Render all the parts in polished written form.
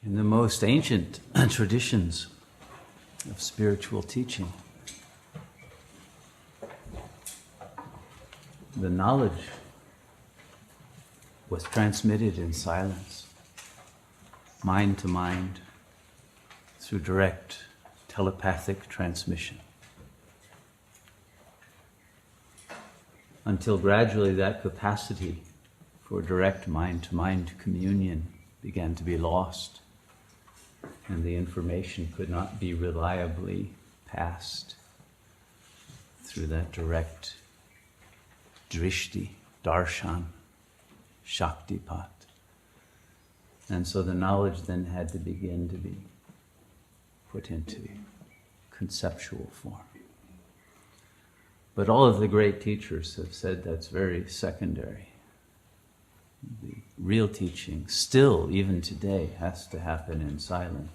In the most ancient traditions of spiritual teaching, the knowledge was transmitted in silence, mind to mind, through direct telepathic transmission. Until gradually that capacity for direct mind-to-mind communion began to be lost, and the information could not be reliably passed through that direct drishti, darshan, shaktipat. And so the knowledge then had to begin to be put into conceptual form. But all of the great teachers have said that's very secondary. The real teaching still, even today, has to happen in silence.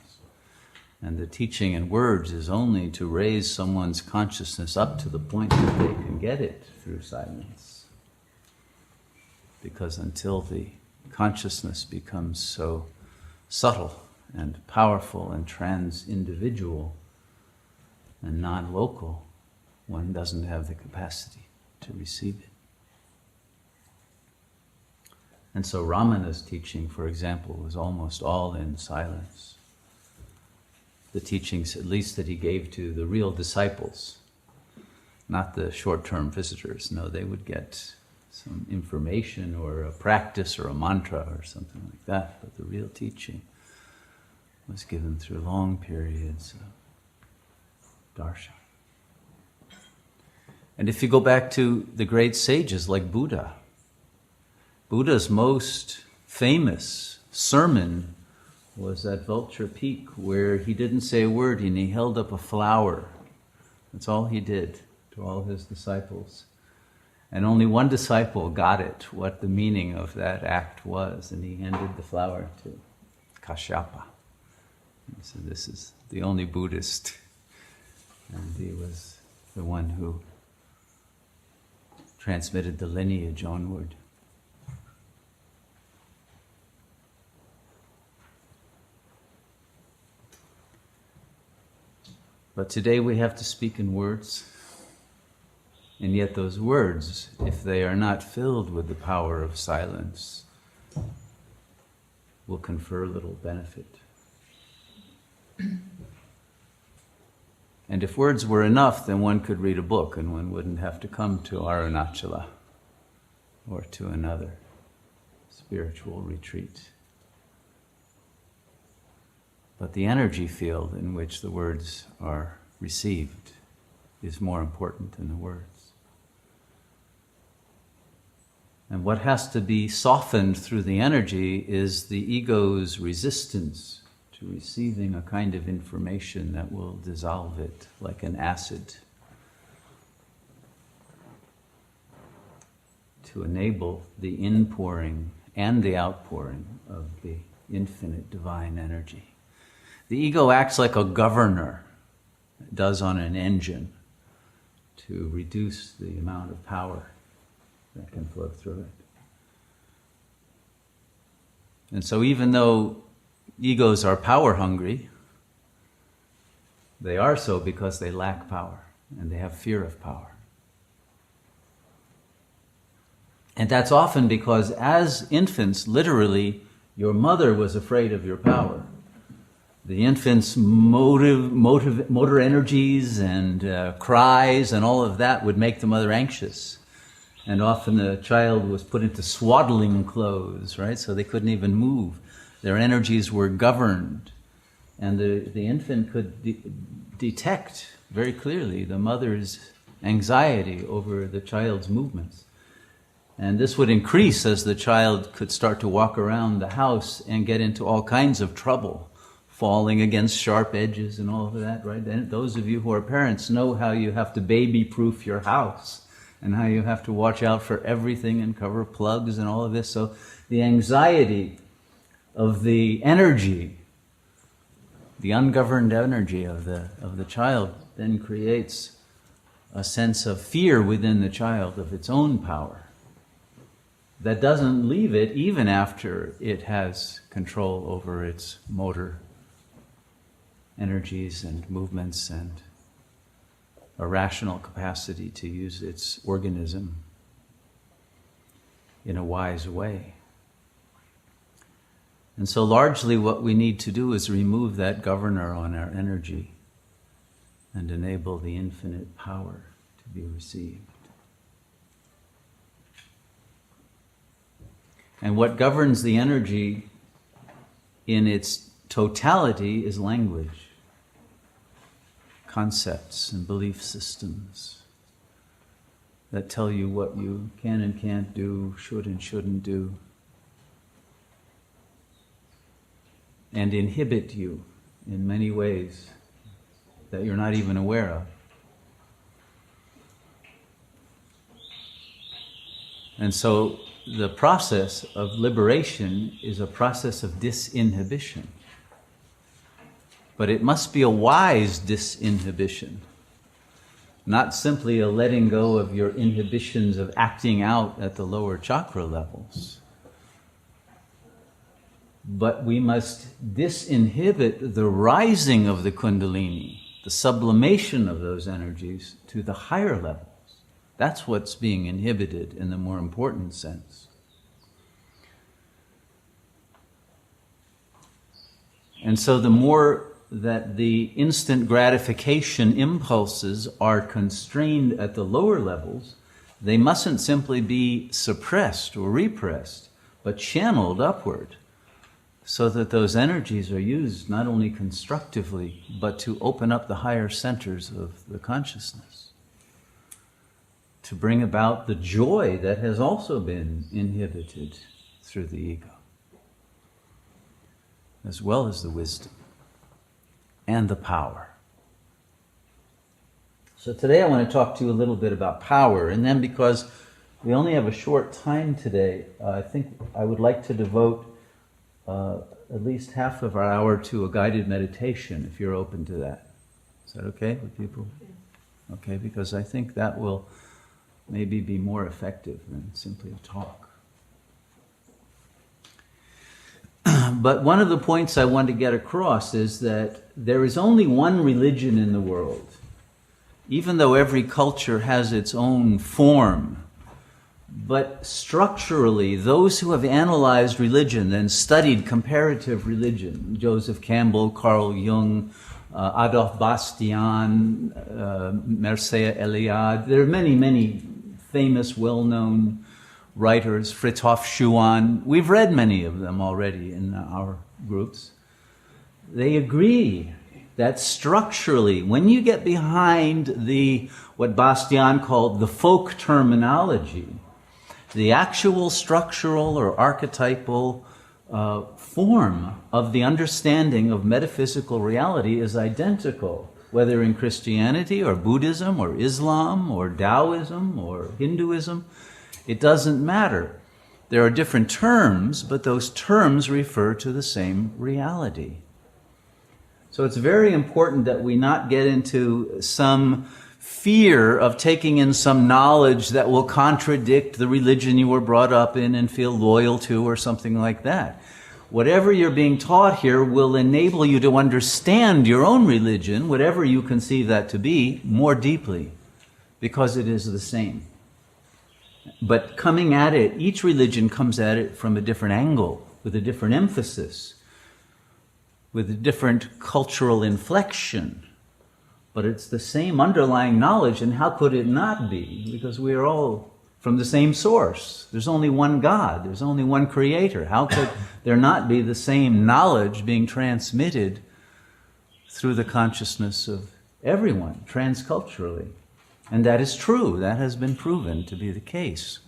And the teaching in words is only to raise someone's consciousness up to the point that they can get it through silence. Because until the consciousness becomes so subtle and powerful and trans-individual and non-local, one doesn't have the capacity to receive it. And so Ramana's teaching, for example, was almost all in silence. The teachings, at least that he gave to the real disciples, not the short-term visitors. No, they would get some information or a practice or a mantra or something like that, but the real teaching was given through long periods of darshan. And if you go back to the great sages like Buddha, Buddha's most famous sermon was at Vulture Peak, where he didn't say a word and he held up a flower. That's all he did to all his disciples. And only one disciple got it, what the meaning of that act was, and he handed the flower to Kashyapa. He said, this is the only Buddhist. And he was the one who transmitted the lineage onward. But today we have to speak in words, and yet those words, if they are not filled with the power of silence, will confer little benefit. And if words were enough, then one could read a book and one wouldn't have to come to Arunachala or to another spiritual retreat. But the energy field in which the words are received is more important than the words. And what has to be softened through the energy is the ego's resistance to receiving a kind of information that will dissolve it like an acid, to enable the inpouring and the outpouring of the infinite divine energy. The ego acts like a governor, it does on an engine, to reduce the amount of power that can flow through it. And so even though egos are power hungry, they are so because they lack power and they have fear of power. And that's often because as infants, literally, your mother was afraid of your power. The infant's motor energies and cries and all of that would make the mother anxious. And often the child was put into swaddling clothes, right? So they couldn't even move. Their energies were governed. And the infant could detect very clearly the mother's anxiety over the child's movements. And this would increase as the child could start to walk around the house and get into all kinds of trouble, falling against sharp edges and all of that, right? And those of you who are parents know how you have to baby-proof your house and how you have to watch out for everything and cover plugs and all of this. So the anxiety of the energy, the ungoverned energy of the child, then creates a sense of fear within the child of its own power. that doesn't leave it even after it has control over its motor energies and movements and a rational capacity to use its organism in a wise way. And so largely what we need to do is remove that governor on our energy and enable the infinite power to be received. And what governs the energy in its totality is language, concepts and belief systems that tell you what you can and can't do, should and shouldn't do, and inhibit you in many ways that you're not even aware of. And so the process of liberation is a process of disinhibition. But it must be a wise disinhibition, not simply a letting go of your inhibitions of acting out at the lower chakra levels. But we must disinhibit the rising of the Kundalini, the sublimation of those energies to the higher levels. That's what's being inhibited in the more important sense. And so the more that the instant gratification impulses are constrained at the lower levels, they mustn't simply be suppressed or repressed, but channeled upward, so that those energies are used not only constructively, but to open up the higher centers of the consciousness, to bring about the joy that has also been inhibited through the ego, as well as the wisdom and the power. So today I want to talk to you a little bit about power, and then because we only have a short time today, I think I would like to devote at least half of our hour to a guided meditation, if you're open to that. Is that okay with people? Okay, because I think that will maybe be more effective than simply a talk. But one of the points I want to get across is that there is only one religion in the world. Even though every culture has its own form, but structurally, those who have analyzed religion and studied comparative religion, Joseph Campbell, Carl Jung, Adolf Bastian, Mircea Eliade, there are many, many famous, well-known writers, Fritjof Schumann. We've read many of them already in our groups. They agree that structurally, when you get behind what Bastian called the folk terminology, the actual structural or archetypal form of the understanding of metaphysical reality is identical, whether in Christianity or Buddhism or Islam or Taoism or Hinduism. It doesn't matter. There are different terms, but those terms refer to the same reality. So it's very important that we not get into some fear of taking in some knowledge that will contradict the religion you were brought up in and feel loyal to or something like that. Whatever you're being taught here will enable you to understand your own religion, whatever you conceive that to be, more deeply, because it is the same. But coming at it, each religion comes at it from a different angle, with a different emphasis, with a different cultural inflection. But it's the same underlying knowledge, and how could it not be? Because we are all from the same source. There's only one God, there's only one creator. How could there not be the same knowledge being transmitted through the consciousness of everyone, transculturally? And that is true, that has been proven to be the case.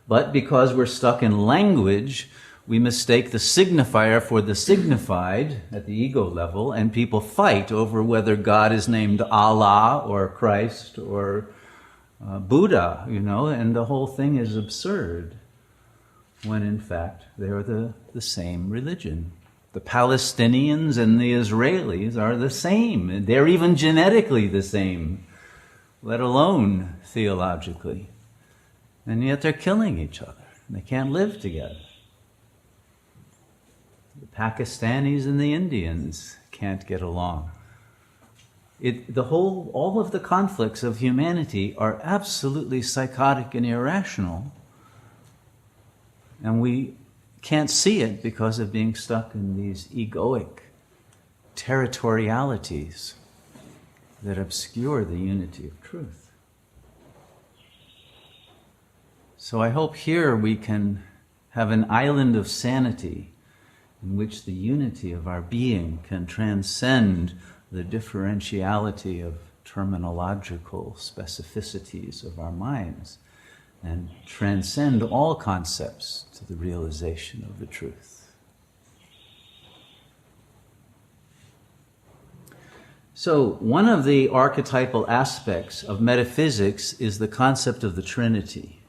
But because we're stuck in language, we mistake the signifier for the signified at the ego level, and people fight over whether God is named Allah or Christ or Buddha, and the whole thing is absurd, when in fact they're the same religion. The Palestinians and the Israelis are the same. They're even genetically the same, let alone theologically. And yet they're killing each other. They can't live together. The Pakistanis and the Indians can't get along. All of the conflicts of humanity are absolutely psychotic and irrational, and we can't see it because of being stuck in these egoic territorialities that obscure the unity of truth. So I hope here we can have an island of sanity in which the unity of our being can transcend the differentiality of terminological specificities of our minds and transcend all concepts to the realization of the truth. So, one of the archetypal aspects of metaphysics is the concept of the Trinity.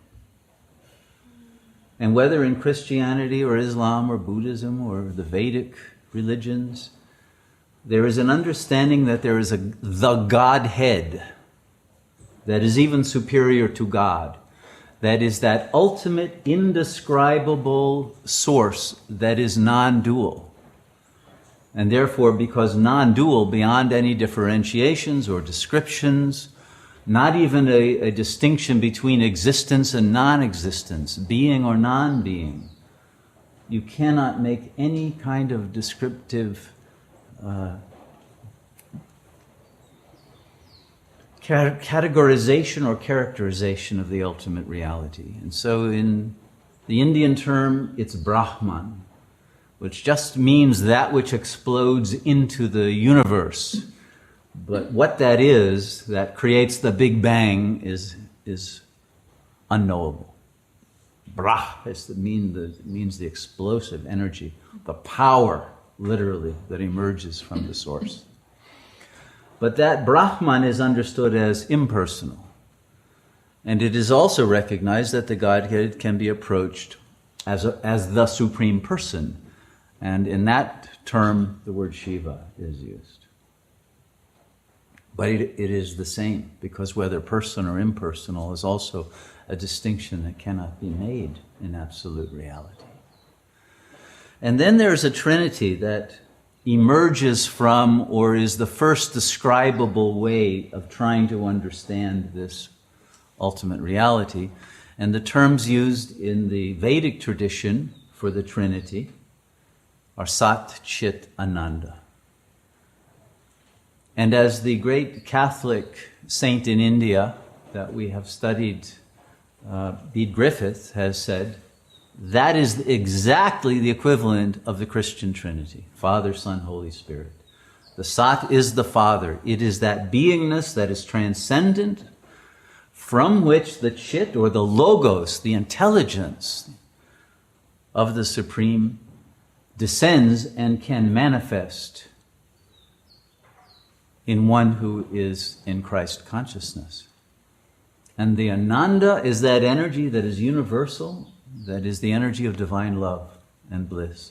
And whether in Christianity or Islam or Buddhism or the Vedic religions, there is an understanding that there is the Godhead that is even superior to God. That is that ultimate, indescribable source that is non-dual. And therefore, because non-dual, beyond any differentiations or descriptions, not even a distinction between existence and non-existence, being or non-being, you cannot make any kind of descriptive categorization or characterization of the ultimate reality. And so in the Indian term, it's Brahman, which just means that which explodes into the universe. But what that is, that creates the Big Bang, is unknowable. Brah means the explosive energy, the power, literally, that emerges from the source. But that Brahman is understood as impersonal. And it is also recognized that the Godhead can be approached as the Supreme Person. And in that term, the word Shiva is used. But it is the same, because whether person or impersonal is also a distinction that cannot be made in absolute reality. And then there's a Trinity that emerges from, or is the first describable way of trying to understand this ultimate reality. And the terms used in the Vedic tradition for the Trinity are Sat, Chit, Ananda. And as the great Catholic saint in India that we have studied, Bede Griffith, has said, that is exactly the equivalent of the Christian Trinity, Father, Son, Holy Spirit. The Sat is the Father. It is that beingness that is transcendent, from which the Chit, or the Logos, the intelligence of the Supreme, descends and can manifest in one who is in Christ consciousness. And the Ananda is that energy that is universal, that is the energy of divine love and bliss,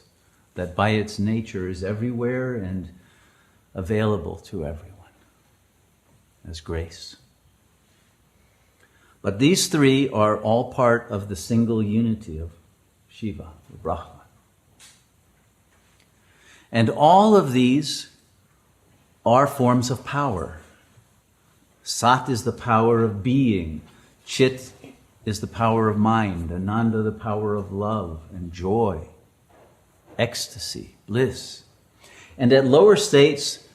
that by its nature is everywhere and available to everyone as grace. But these three are all part of the single unity of Shiva, or Brahman. And all of these are forms of power. Sat is the power of being. Chit is the power of mind. Ananda, the power of love and joy, ecstasy, bliss. And at lower states,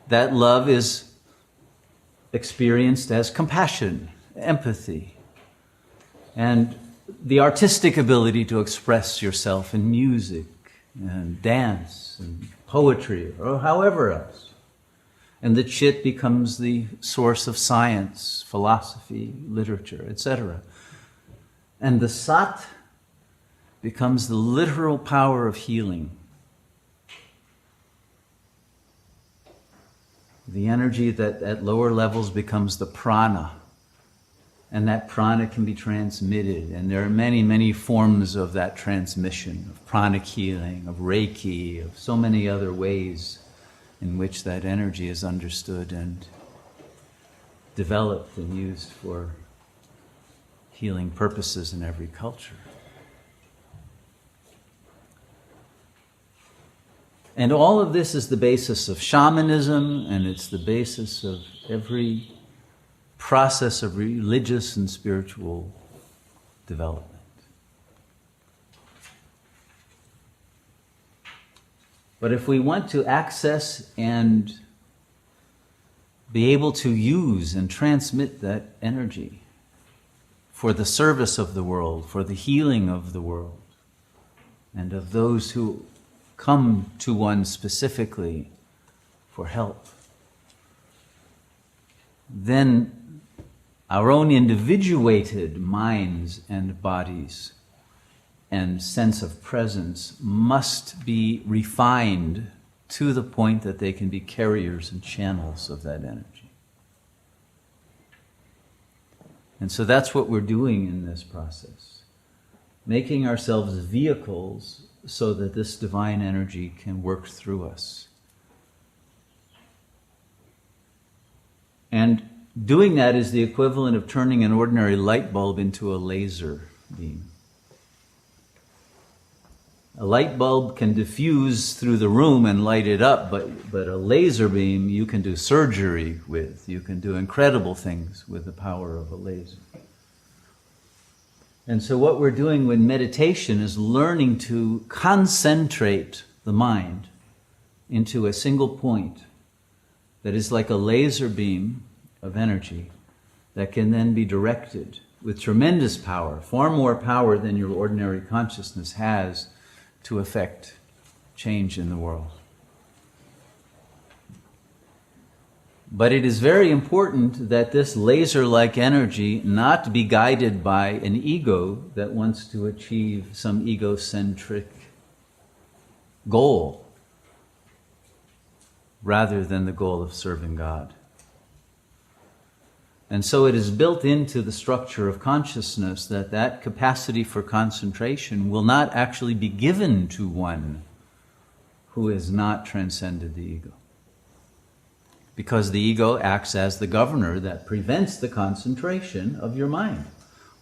that love is experienced as compassion, empathy, and the artistic ability to express yourself in music and dance and poetry or however else. And the Chit becomes the source of science, philosophy, literature, etc. And the Sat becomes the literal power of healing. The energy that at lower levels becomes the prana. And that prana can be transmitted. And there are many, many forms of that transmission, of pranic healing, of Reiki, of so many other ways in which that energy is understood and developed and used for healing purposes in every culture. And all of this is the basis of shamanism, and it's the basis of every process of religious and spiritual development. But if we want to access and be able to use and transmit that energy for the service of the world, for the healing of the world, and of those who come to one specifically for help, then our own individuated minds and bodies and sense of presence must be refined to the point that they can be carriers and channels of that energy. And so that's what we're doing in this process, making ourselves vehicles so that this divine energy can work through us. And doing that is the equivalent of turning an ordinary light bulb into a laser beam. A light bulb can diffuse through the room and light it up, but a laser beam you can do surgery with. You can do incredible things with the power of a laser. And so what we're doing with meditation is learning to concentrate the mind into a single point that is like a laser beam of energy that can then be directed with tremendous power, far more power than your ordinary consciousness has, to affect change in the world. But it is very important that this laser-like energy not be guided by an ego that wants to achieve some egocentric goal rather than the goal of serving God. And so it is built into the structure of consciousness that that capacity for concentration will not actually be given to one who has not transcended the ego. Because the ego acts as the governor that prevents the concentration of your mind.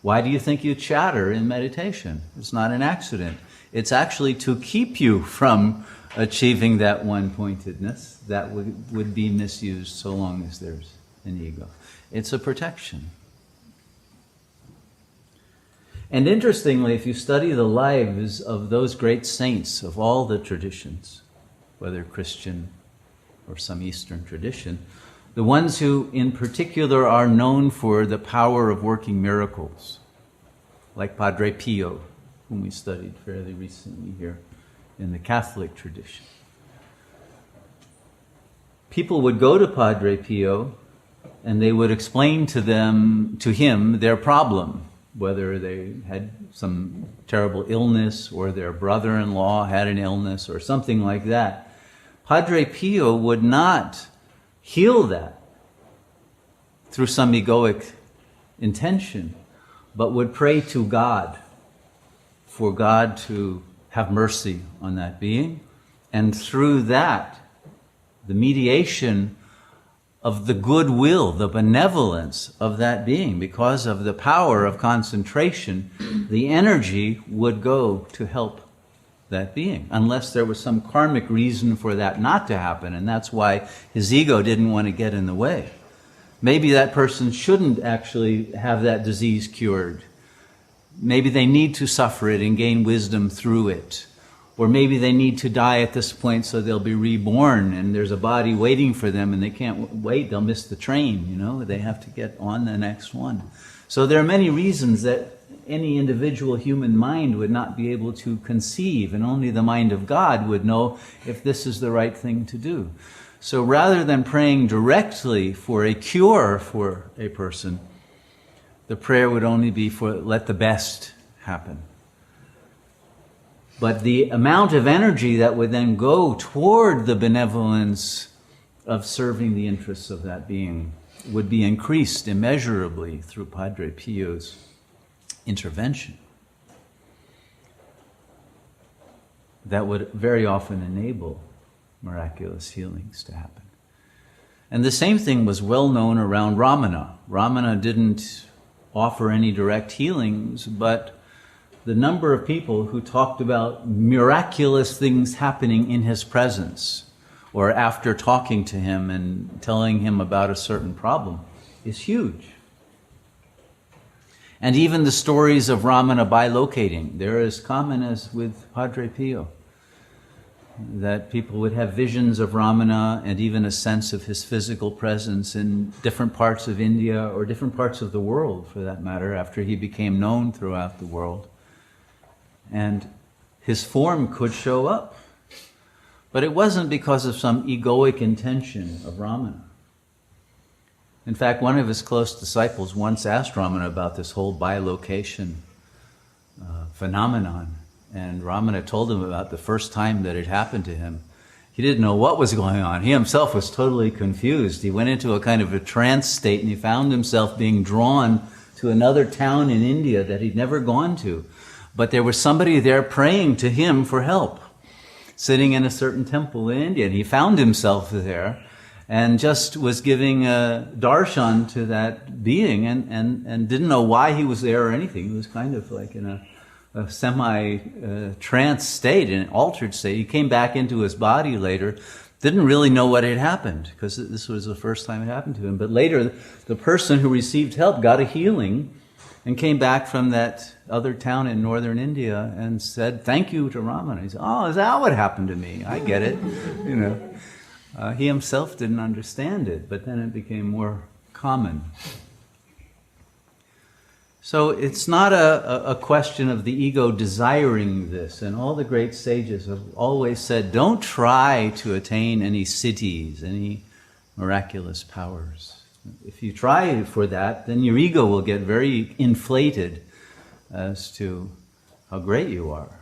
Why do you think you chatter in meditation? It's not an accident. It's actually to keep you from achieving that one-pointedness that would be misused so long as there's an ego. It's a protection. And interestingly, if you study the lives of those great saints of all the traditions, whether Christian or some Eastern tradition, the ones who in particular are known for the power of working miracles, like Padre Pio, whom we studied fairly recently here in the Catholic tradition. People would go to Padre Pio and they would explain to him their problem, whether they had some terrible illness or their brother-in-law had an illness or something like that. Padre Pio would not heal that through some egoic intention, but would pray to God for God to have mercy on that being, and through that, the mediation of the goodwill, the benevolence of that being, because of the power of concentration, the energy would go to help that being, unless there was some karmic reason for that not to happen, and that's why his ego didn't want to get in the way. Maybe that person shouldn't actually have that disease cured. Maybe they need to suffer it and gain wisdom through it. Or maybe they need to die at this point so they'll be reborn and there's a body waiting for them and they can't wait, they'll miss the train, they have to get on the next one. So there are many reasons that any individual human mind would not be able to conceive, and only the mind of God would know if this is the right thing to do. So rather than praying directly for a cure for a person, the prayer would only be for let the best happen. But the amount of energy that would then go toward the benevolence of serving the interests of that being would be increased immeasurably through Padre Pio's intervention. That would very often enable miraculous healings to happen. And the same thing was well known around Ramana. Ramana didn't offer any direct healings, but the number of people who talked about miraculous things happening in his presence or after talking to him and telling him about a certain problem is huge. And even the stories of Ramana bilocating, they're as common as with Padre Pio, that people would have visions of Ramana and even a sense of his physical presence in different parts of India or different parts of the world, for that matter, after he became known throughout the world. And his form could show up. But it wasn't because of some egoic intention of Ramana. In fact, one of his close disciples once asked Ramana about this whole bilocation phenomenon. And Ramana told him about the first time that it happened to him. He didn't know what was going on. He himself was totally confused. He went into a kind of a trance state and he found himself being drawn to another town in India that he'd never gone to. But there was somebody there praying to him for help, sitting in a certain temple in India. And he found himself there and just was giving a darshan to that being and didn't know why he was there or anything. He was kind of like in a semi-trance state, an altered state. He came back into his body later, didn't really know what had happened because this was the first time it happened to him. But later, the person who received help got a healing and came back from that other town in northern India and said, "Thank you to Ramana." He said, "Oh, is that what happened to me? I get it." You know, he himself didn't understand it, but then it became more common. So it's not a question of the ego desiring this. And all the great sages have always said, don't try to attain any siddhis, any miraculous powers. If you try for that, then your ego will get very inflated as to how great you are.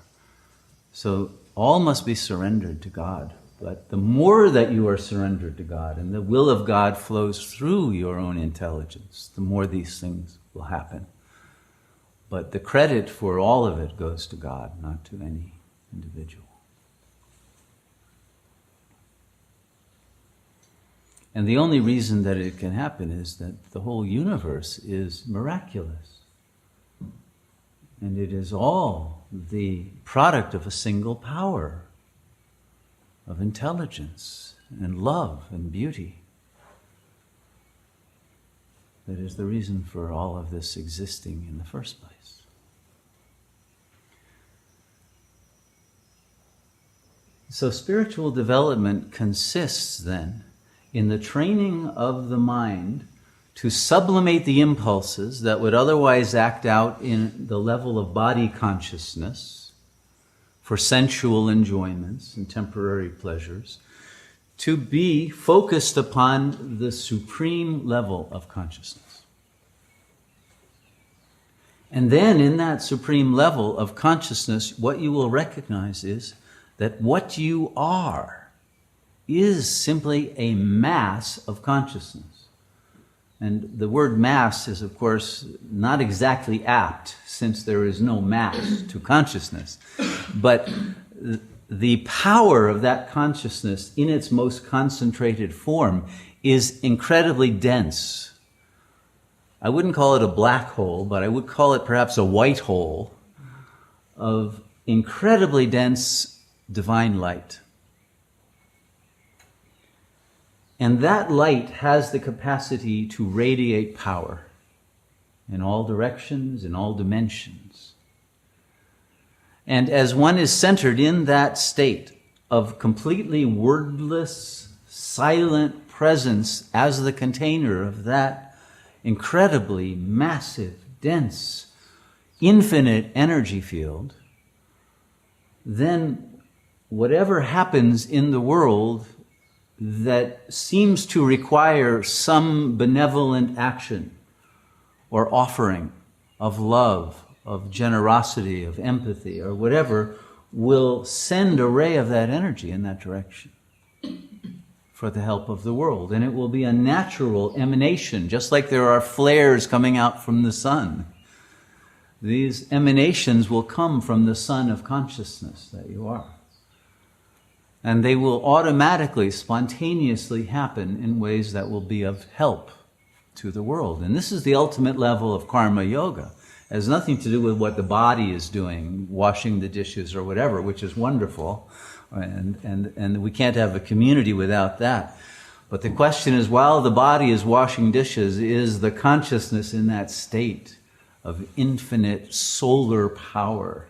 So all must be surrendered to God. But the more that you are surrendered to God and the will of God flows through your own intelligence, the more these things will happen. But the credit for all of it goes to God, not to any individual. And the only reason that it can happen is that the whole universe is miraculous. And it is all the product of a single power of intelligence and love and beauty. That is the reason for all of this existing in the first place. So spiritual development consists then in the training of the mind to sublimate the impulses that would otherwise act out in the level of body consciousness for sensual enjoyments and temporary pleasures, to be focused upon the supreme level of consciousness. And then in that supreme level of consciousness, what you will recognize is that what you are is simply a mass of consciousness. And the word mass is, of course, not exactly apt, since there is no mass to consciousness. But the power of that consciousness in its most concentrated form is incredibly dense. I wouldn't call it a black hole, but I would call it perhaps a white hole of incredibly dense divine light. And that light has the capacity to radiate power in all directions, in all dimensions. And as one is centered in that state of completely wordless, silent presence as the container of that incredibly massive, dense, infinite energy field, then whatever happens in the world that seems to require some benevolent action or offering of love, of generosity, of empathy, or whatever, will send a ray of that energy in that direction for the help of the world. And it will be a natural emanation, just like there are flares coming out from the sun. These emanations will come from the sun of consciousness that you are. And they will automatically, spontaneously happen in ways that will be of help to the world. And this is the ultimate level of karma yoga. It has nothing to do with what the body is doing, washing the dishes or whatever, which is wonderful. And we can't have a community without that. But the question is, while the body is washing dishes, is the consciousness in that state of infinite solar power,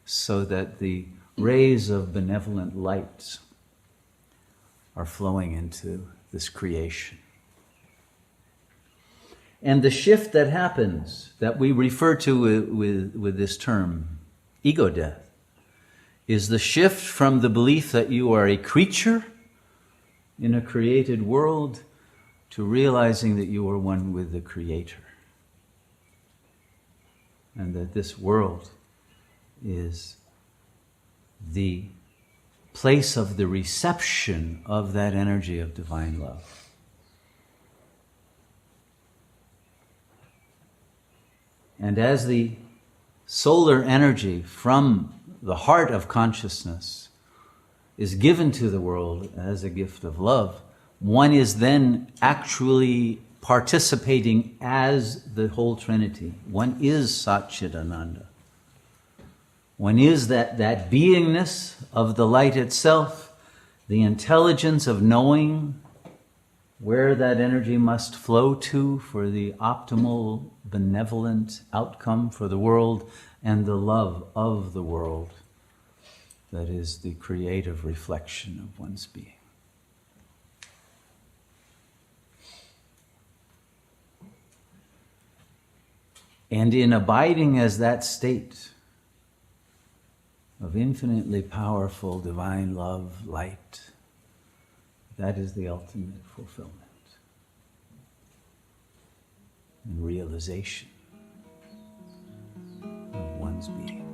so that the rays of benevolent light are flowing into this creation. And the shift that happens, that we refer to with this term, ego death, is the shift from the belief that you are a creature in a created world to realizing that you are one with the Creator. And that this world is the place of the reception of that energy of divine love. And as the solar energy from the heart of consciousness is given to the world as a gift of love, one is then actually participating as the whole Trinity. One is Satchidananda. One is that beingness of the light itself, the intelligence of knowing where that energy must flow to for the optimal, benevolent outcome for the world, and the love of the world that is the creative reflection of one's being. And in abiding as that state of infinitely powerful divine love, light, that is the ultimate fulfillment and realization of one's being.